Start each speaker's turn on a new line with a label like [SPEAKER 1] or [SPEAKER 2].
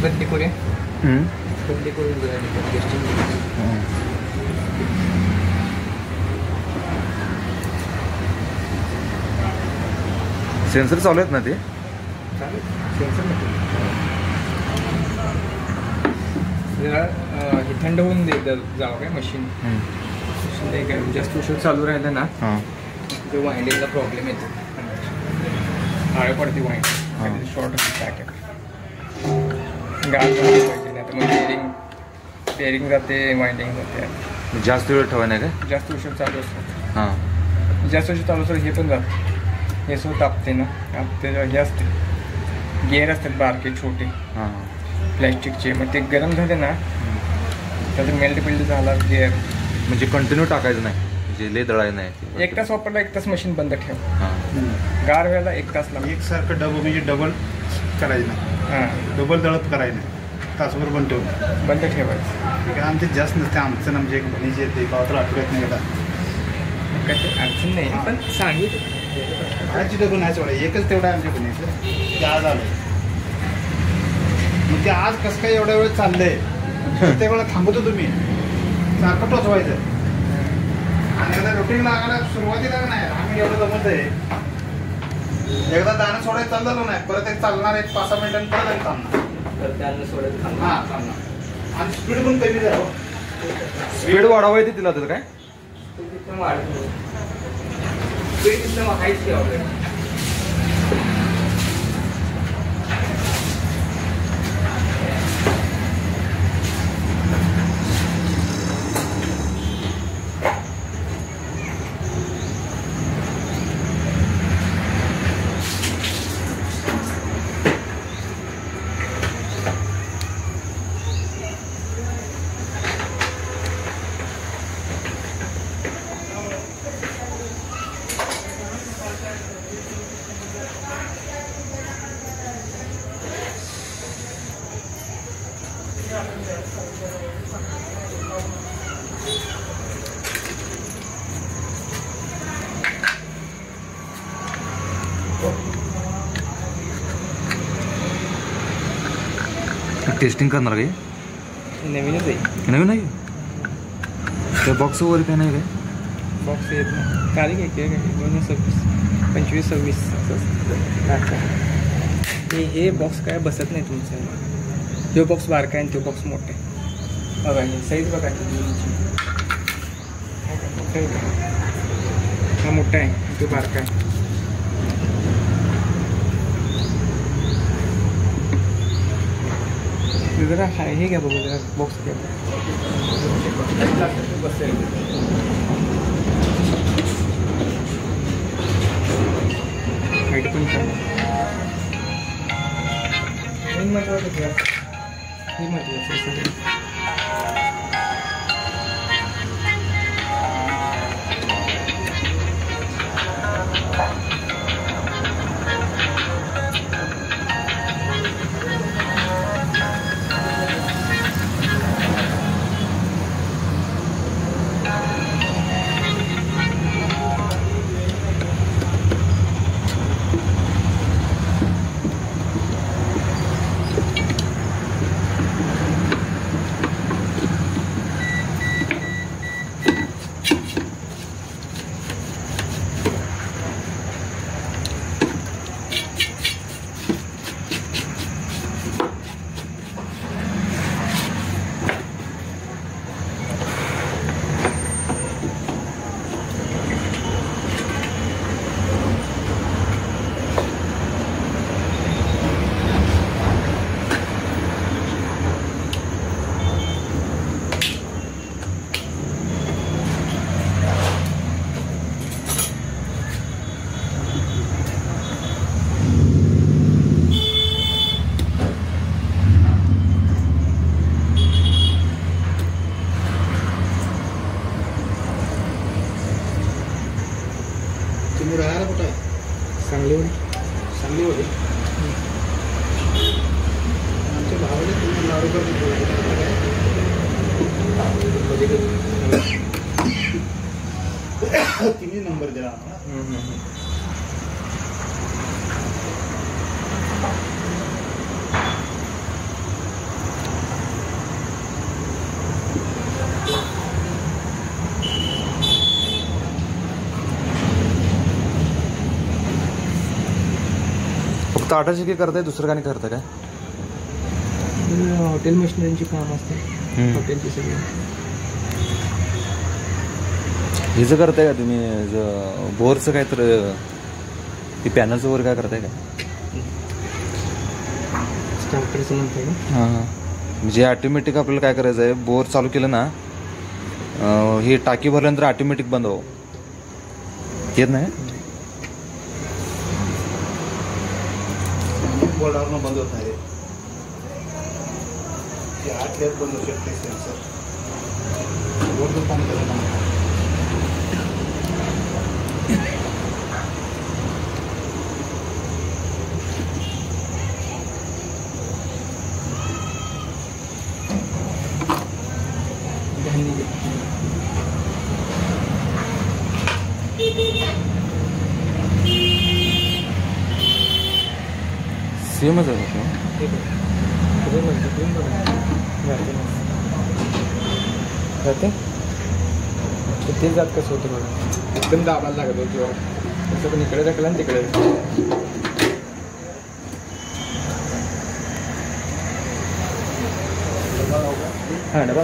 [SPEAKER 1] बदली करूया. बदली करून
[SPEAKER 2] सेन्सर चालू आहेत ना ते?
[SPEAKER 1] सेन्सर जरा हे थंड होऊन जावं काय मशीन. जास्त उशीर चालू राहिलं ना ते वाइंडिंगला प्रॉब्लेम येतो. आळे पडते वाइंडिंग शॉर्ट होते. गाळ पाहिजे नाही तर मग बेरिंग जाते, वाइंडिंग जाते.
[SPEAKER 2] जास्त वेळ ठेवा नाही काय?
[SPEAKER 1] जास्त उशीर चालू असतो. जास्त उशीर चालू असतो हे पण जातं. हे सुद्धा तापते ना. ते हे असते गिअर असतात बारके छोटे प्लॅस्टिकचे. मग ते गरम झाले ना त्याचं मेल्ट बिल्ड झाला गिअर.
[SPEAKER 2] म्हणजे कंटिन्यू टाकायचं नाही, म्हणजे लय दळायचं नाही.
[SPEAKER 1] 1 तास वापरला 1 तास मशीन बंद ठेव. गार व्हायला 1 तास लागतो.
[SPEAKER 3] एकसारखं म्हणजे डबल करायचं नाही. डबल दळप करायचं नाही. तासभर बंद ठेवायचं. आमचे जास्त नसते. आमचं आमचे एक बहिणीचे येते गावात आठवड्यात नाही का
[SPEAKER 1] काही अडचण नाही. पण सांगितलं
[SPEAKER 3] बाहेरची डबल नाही सोडा. एकच तेवढं आहे आमच्या बहिणीचं. ते आज आलं. मग ते आज कसं काय एवढ्या वेळ चाललंय त्या वेळेला थांबतो तुम्ही सारखं टोचवायचं. आणि एकदा रुटीन लागायला सुरुवातीला नाही आम्ही एवढं जमत आहे. एकदा दाणं सोडायचं चाललं नाही परत एक चालणार 1-5 मिनिटांनी परत एक थांबणार. हां थांबणार. आणि स्पीड पण कमी झालं.
[SPEAKER 2] स्पीड वाढवाय ते तिला तर काय टेस्टिंग करणार काही?
[SPEAKER 1] नवीनच आहे.
[SPEAKER 2] नवीन आहे त्या बॉक्स वगैरे काय नाही काय?
[SPEAKER 1] बॉक्स येत नाही. तारीख आहे काय 2026 25-26 असं. हे बॉक्स काय बसत नाही तुमचं. जो बॉक्स बारका आहे तो बॉक्स मोठा आहे. बघा हे साईज बघा हा मोठा आहे तो बारका आहे. जरा हे घ्या बघू जरा बॉक्स घ्या बसेल. हाईट पण काय महत्वाचं घ्या. हे महत्वाचं आहे सगळं.
[SPEAKER 3] तुम्ही राहायला कुठं आहे?
[SPEAKER 1] सांगलीवर.
[SPEAKER 3] सांगलीमध्ये आमच्या भावाने तुम्ही लाडूकर तिन्ही नंबर दिला आम्हाला.
[SPEAKER 2] काटाची की करताय दुसरं काही करताय काय?
[SPEAKER 1] हॉटेल मशिनरीची काम असते, हॉटेलची सगळी.
[SPEAKER 2] हिचं करताय का तुम्ही बोरचं काय तर ते पॅनलचं वगैरे काय करताय का?
[SPEAKER 1] स्टार्टरचं म्हणताय का?
[SPEAKER 2] हां हां. म्हणजे ऑटोमॅटिक आपल्याला काय करायचं आहे, बोर चालू केलं ना, ही टाकी भरल्यानंतर ऑटोमॅटिक बंद हो येत नाही.
[SPEAKER 3] बोर्डावरनं बंद होत नाही ते 8 लेअर बंद होऊ शकते सेन्सर. बोर्डवर काम करत नाही.
[SPEAKER 2] सेमच आहे का?
[SPEAKER 1] जाते ते जात कसं होतं बघा, एकदम दाबायला लागत होती बघा. तसं पण इकडे टाकलं आणि तिकडे. हां डबा.